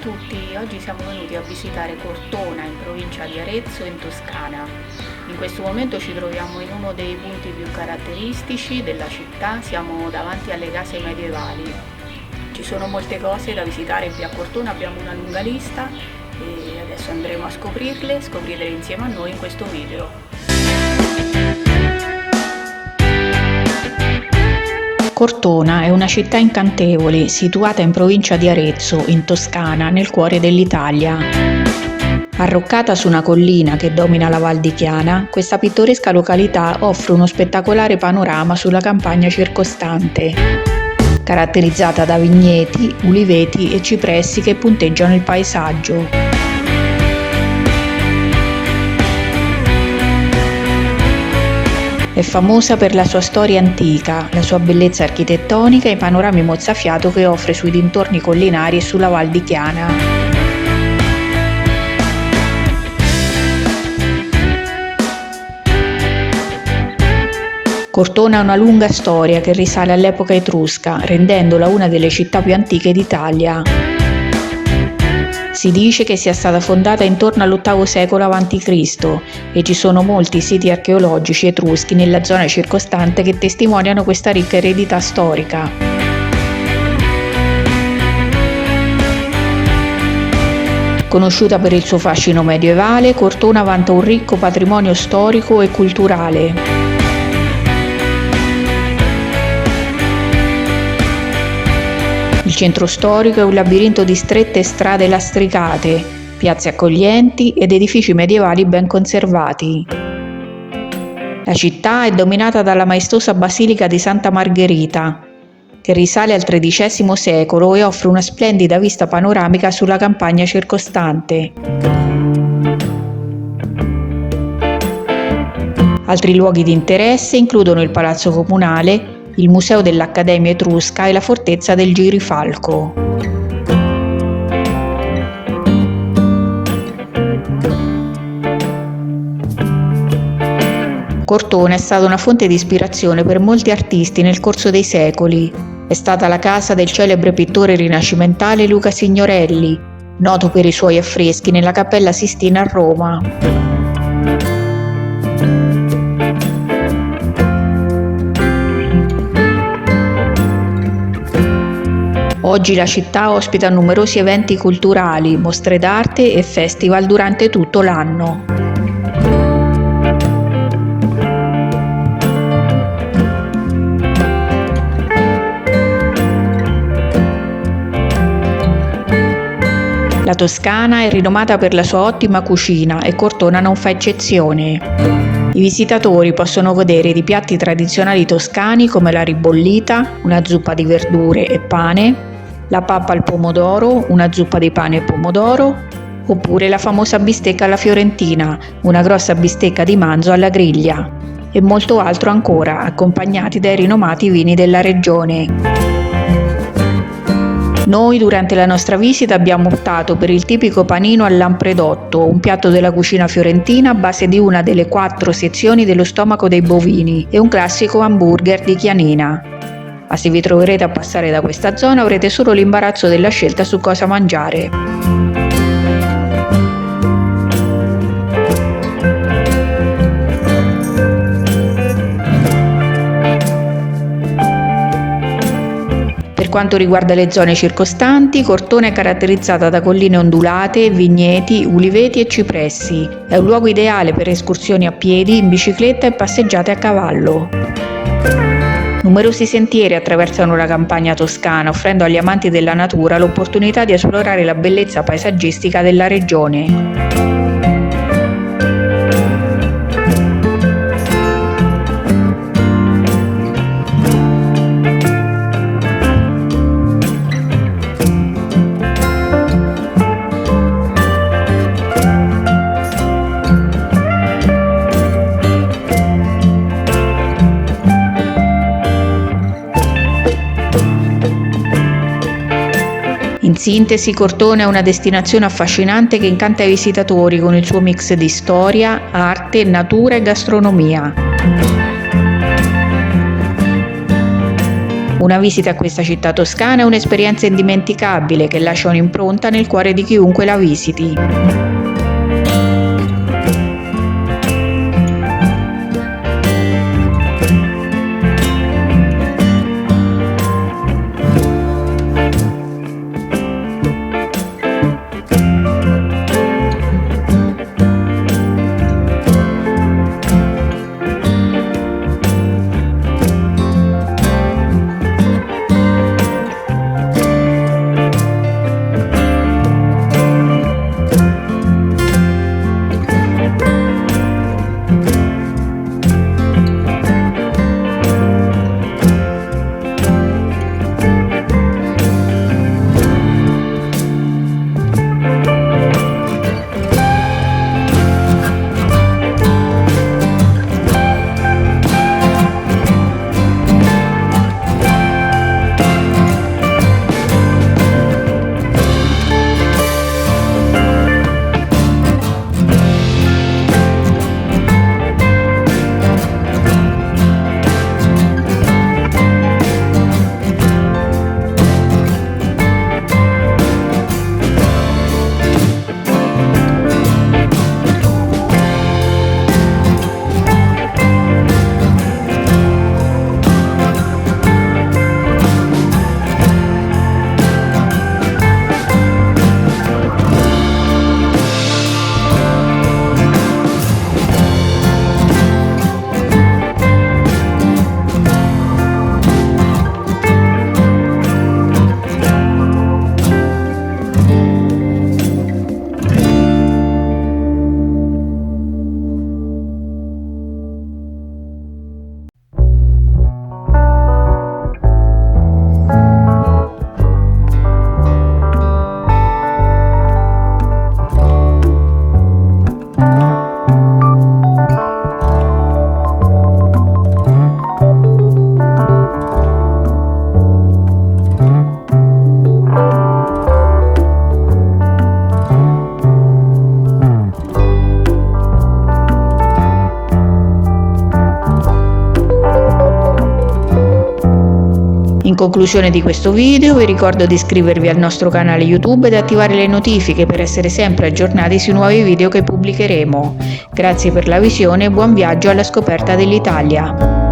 tutti, oggi siamo venuti a visitare Cortona in provincia di Arezzo in Toscana. In questo momento ci troviamo in uno dei punti più caratteristici della città, siamo davanti alle case medievali. Ci sono molte cose da visitare qui a Cortona, abbiamo una lunga lista e adesso andremo a scoprirle insieme a noi in questo video. Cortona è una città incantevole situata in provincia di Arezzo, in Toscana, nel cuore dell'Italia. Arroccata su una collina che domina la Val di Chiana, questa pittoresca località offre uno spettacolare panorama sulla campagna circostante, caratterizzata da vigneti, uliveti e cipressi che punteggiano il paesaggio. È famosa per la sua storia antica, la sua bellezza architettonica e i panorami mozzafiato che offre sui dintorni collinari e sulla Val di Chiana. Cortona ha una lunga storia che risale all'epoca etrusca, rendendola una delle città più antiche d'Italia. Si dice che sia stata fondata intorno all'VIII secolo a.C. e ci sono molti siti archeologici etruschi nella zona circostante che testimoniano questa ricca eredità storica. Conosciuta per il suo fascino medievale, Cortona vanta un ricco patrimonio storico e culturale. Il centro storico è un labirinto di strette strade lastricate, piazze accoglienti ed edifici medievali ben conservati. La città è dominata dalla maestosa Basilica di Santa Margherita, che risale al XIII secolo e offre una splendida vista panoramica sulla campagna circostante. Altri luoghi di interesse includono il Palazzo Comunale, il Museo dell'Accademia Etrusca e la Fortezza del Girifalco. Cortona è stata una fonte di ispirazione per molti artisti nel corso dei secoli. È stata la casa del celebre pittore rinascimentale Luca Signorelli, noto per i suoi affreschi nella Cappella Sistina a Roma. Oggi la città ospita numerosi eventi culturali, mostre d'arte e festival durante tutto l'anno. La Toscana è rinomata per la sua ottima cucina e Cortona non fa eccezione. I visitatori possono godere di piatti tradizionali toscani come la ribollita, una zuppa di verdure e pane, la pappa al pomodoro, una zuppa di pane e pomodoro, oppure la famosa bistecca alla fiorentina, una grossa bistecca di manzo alla griglia, e molto altro ancora, accompagnati dai rinomati vini della regione. Noi durante la nostra visita abbiamo optato per il tipico panino al lampredotto, un piatto della cucina fiorentina a base di una delle 4 sezioni dello stomaco dei bovini e un classico hamburger di Chianina. Ma se vi troverete a passare da questa zona avrete solo l'imbarazzo della scelta su cosa mangiare. Per quanto riguarda le zone circostanti, Cortona è caratterizzata da colline ondulate, vigneti, uliveti e cipressi. È un luogo ideale per escursioni a piedi, in bicicletta e passeggiate a cavallo. Numerosi sentieri attraversano la campagna toscana, offrendo agli amanti della natura l'opportunità di esplorare la bellezza paesaggistica della regione. In sintesi, Cortona è una destinazione affascinante che incanta i visitatori con il suo mix di storia, arte, natura e gastronomia. Una visita a questa città toscana è un'esperienza indimenticabile che lascia un'impronta nel cuore di chiunque la visiti. In conclusione di questo video vi ricordo di iscrivervi al nostro canale YouTube ed attivare le notifiche per essere sempre aggiornati sui nuovi video che pubblicheremo. Grazie per la visione e buon viaggio alla scoperta dell'Italia!